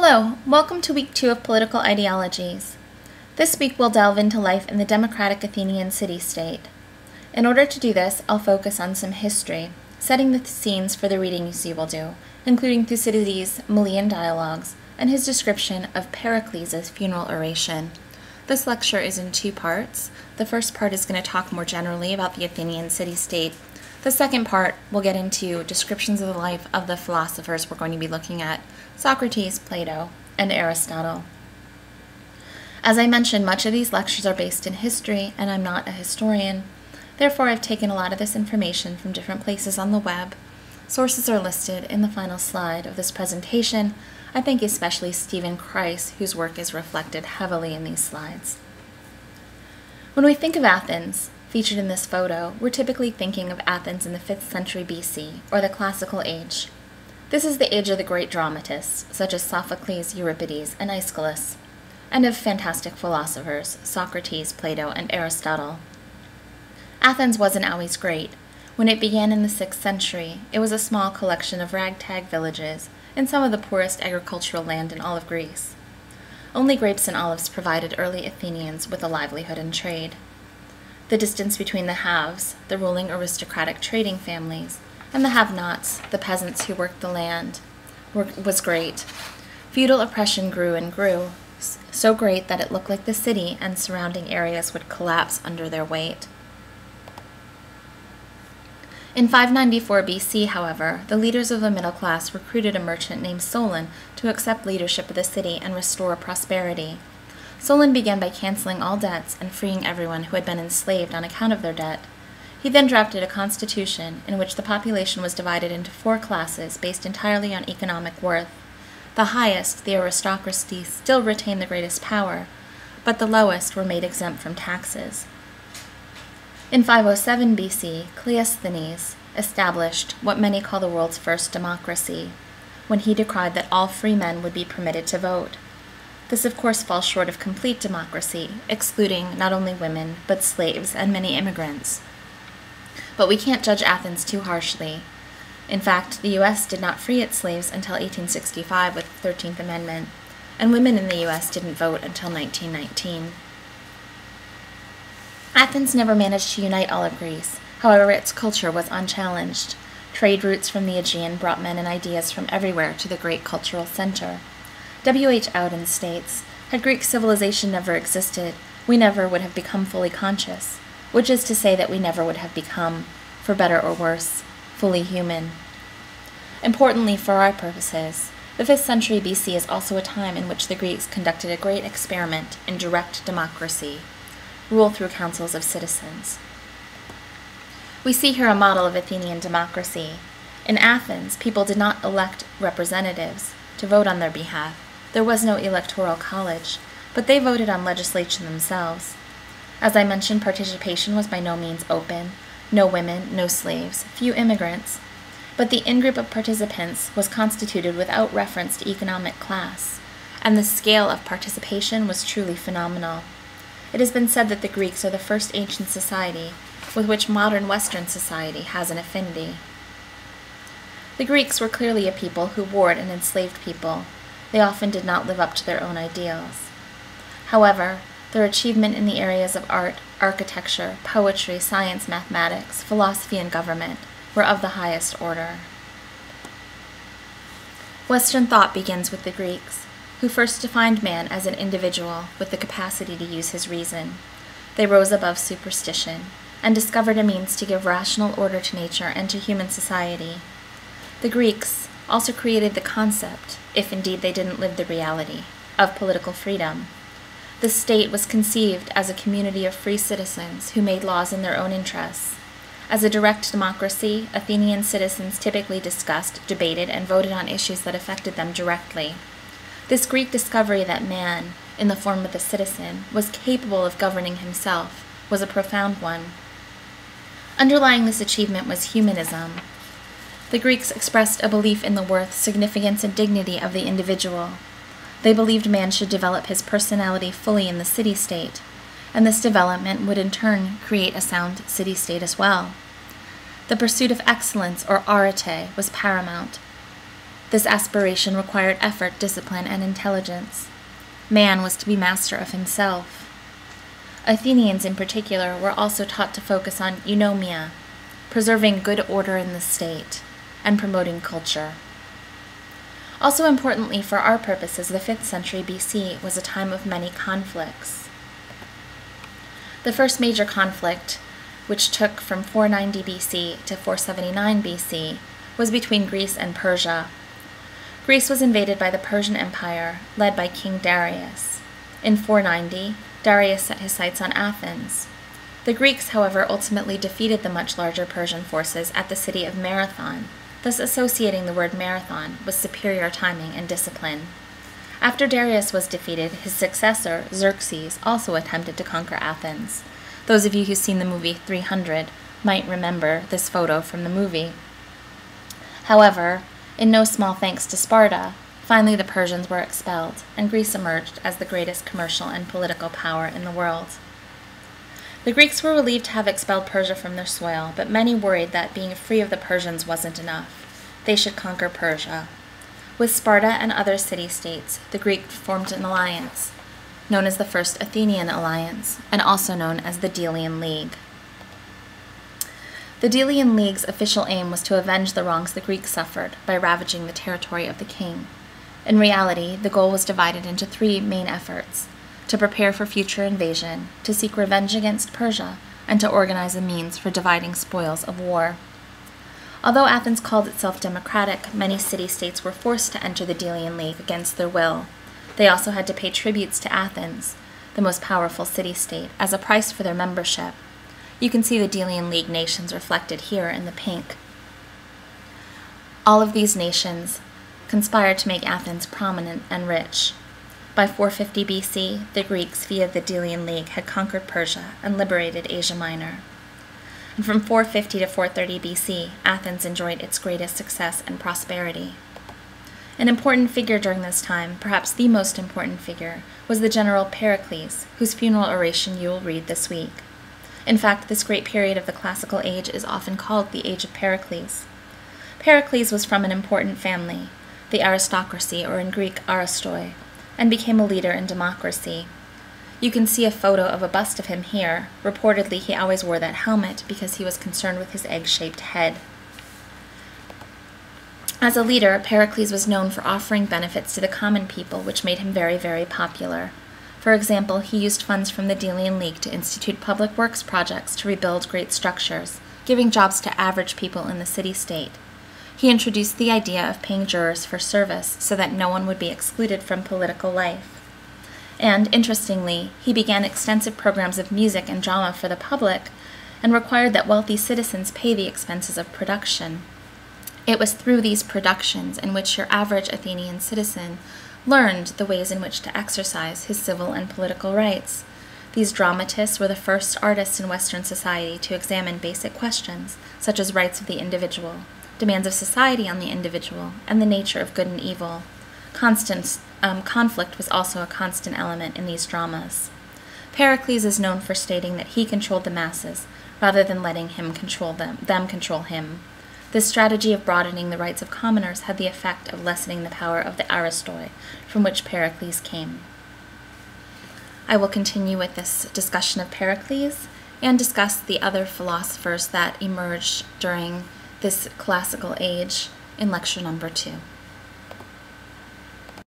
Hello, welcome to week 2 of Political Ideologies. This week we'll delve into life in the democratic Athenian city-state. In order to do this, I'll focus on some history, setting the scenes for the readings you will do, including Thucydides' Melian dialogues and his description of Pericles' funeral oration. This lecture is in 2 parts. The first part is going to talk more generally about the Athenian city-state. The second part will get into descriptions of the life of the philosophers we're going to be looking at, Socrates, Plato, and Aristotle. As I mentioned, much of these lectures are based in history, and I'm not a historian. Therefore, I've taken a lot of this information from different places on the web. Sources are listed in the final slide of this presentation. I thank especially Stephen Kreis, whose work is reflected heavily in these slides. When we think of Athens, featured in this photo, we're typically thinking of Athens in the 5th century BC, or the Classical Age. This is the age of the great dramatists, such as Sophocles, Euripides, and Aeschylus, and of fantastic philosophers, Socrates, Plato, and Aristotle. Athens wasn't always great. When it began in the 6th century, it was a small collection of ragtag villages in some of the poorest agricultural land in all of Greece. Only grapes and olives provided early Athenians with a livelihood and trade. The distance between the haves, the ruling aristocratic trading families, and the have-nots, the peasants who worked the land, was great. Feudal oppression grew and grew, so great that it looked like the city and surrounding areas would collapse under their weight. In 594 BC, however, the leaders of the middle class recruited a merchant named Solon to accept leadership of the city and restore prosperity. Solon began by canceling all debts and freeing everyone who had been enslaved on account of their debt. He then drafted a constitution in which the population was divided into 4 classes based entirely on economic worth. The highest, the aristocracy, still retained the greatest power, but the lowest were made exempt from taxes. In 507 BC, Cleisthenes established what many call the world's first democracy, when he decreed that all free men would be permitted to vote. This, of course, falls short of complete democracy, excluding not only women, but slaves and many immigrants. But we can't judge Athens too harshly. In fact, the U.S. did not free its slaves until 1865 with the 13th Amendment, and women in the U.S. didn't vote until 1919. Athens never managed to unite all of Greece. However, its culture was unchallenged. Trade routes from the Aegean brought men and ideas from everywhere to the great cultural center. W.H. Auden states, "Had Greek civilization never existed, we never would have become fully conscious, which is to say that we never would have become, for better or worse, fully human." Importantly for our purposes, the 5th century BC is also a time in which the Greeks conducted a great experiment in direct democracy, rule through councils of citizens. We see here a model of Athenian democracy. In Athens, people did not elect representatives to vote on their behalf. There was no electoral college, but they voted on legislation themselves. As I mentioned, participation was by no means open. No women, no slaves, few immigrants. But the in-group of participants was constituted without reference to economic class, and the scale of participation was truly phenomenal. It has been said that the Greeks are the first ancient society with which modern Western society has an affinity. The Greeks were clearly a people who warred and enslaved people. They often did not live up to their own ideals. However, their achievement in the areas of art, architecture, poetry, science, mathematics, philosophy, and government were of the highest order. Western thought begins with the Greeks, who first defined man as an individual with the capacity to use his reason. They rose above superstition and discovered a means to give rational order to nature and to human society. The Greeks also created the concept, if indeed they didn't live the reality, of political freedom. The state was conceived as a community of free citizens who made laws in their own interests. As a direct democracy, Athenian citizens typically discussed, debated, and voted on issues that affected them directly. This Greek discovery that man, in the form of the citizen, was capable of governing himself was a profound one. Underlying this achievement was humanism. The Greeks expressed a belief in the worth, significance, and dignity of the individual. They believed man should develop his personality fully in the city-state, and this development would in turn create a sound city-state as well. The pursuit of excellence, or arete, was paramount. This aspiration required effort, discipline, and intelligence. Man was to be master of himself. Athenians in particular were also taught to focus on eunomia, preserving good order in the state, and promoting culture. Also importantly for our purposes, the 5th century BC was a time of many conflicts. The first major conflict, which took from 490 BC to 479 BC, was between Greece and Persia. Greece was invaded by the Persian Empire, led by King Darius. In 490, Darius set his sights on Athens. The Greeks, however, ultimately defeated the much larger Persian forces at the city of Marathon, thus associating the word marathon with superior timing and discipline. After Darius was defeated, his successor, Xerxes, also attempted to conquer Athens. Those of you who've seen the movie 300 might remember this photo from the movie. However, in no small thanks to Sparta, finally the Persians were expelled, and Greece emerged as the greatest commercial and political power in the world. The Greeks were relieved to have expelled Persia from their soil, but many worried that being free of the Persians wasn't enough. They should conquer Persia. With Sparta and other city-states, the Greeks formed an alliance, known as the First Athenian Alliance, and also known as the Delian League. The Delian League's official aim was to avenge the wrongs the Greeks suffered by ravaging the territory of the king. In reality, the goal was divided into 3 main efforts: to prepare for future invasion, to seek revenge against Persia, and to organize a means for dividing spoils of war. Although Athens called itself democratic, many city-states were forced to enter the Delian League against their will. They also had to pay tributes to Athens, the most powerful city-state, as a price for their membership. You can see the Delian League nations reflected here in the pink. All of these nations conspired to make Athens prominent and rich. By 450 BC, the Greeks, via the Delian League, had conquered Persia and liberated Asia Minor. And from 450 to 430 BC, Athens enjoyed its greatest success and prosperity. An important figure during this time, perhaps the most important figure, was the general Pericles, whose funeral oration you will read this week. In fact, this great period of the classical age is often called the Age of Pericles. Pericles was from an important family, the aristocracy, or in Greek, aristoi, and became a leader in democracy. You can see a photo of a bust of him here. Reportedly, he always wore that helmet because he was concerned with his egg-shaped head. As a leader, Pericles was known for offering benefits to the common people, which made him very, very popular. For example, he used funds from the Delian League to institute public works projects to rebuild great structures, giving jobs to average people in the city-state. He introduced the idea of paying jurors for service so that no one would be excluded from political life. And, interestingly, he began extensive programs of music and drama for the public and required that wealthy citizens pay the expenses of production. It was through these productions in which your average Athenian citizen learned the ways in which to exercise his civil and political rights. These dramatists were the first artists in Western society to examine basic questions, such as rights of the individual, demands of society on the individual, and the nature of good and evil. Conflict was also a constant element in these dramas. Pericles is known for stating that he controlled the masses, rather than letting him control them control him. This strategy of broadening the rights of commoners had the effect of lessening the power of the aristoi, from which Pericles came. I will continue with this discussion of Pericles and discuss the other philosophers that emerged during this classical age in lecture number 2.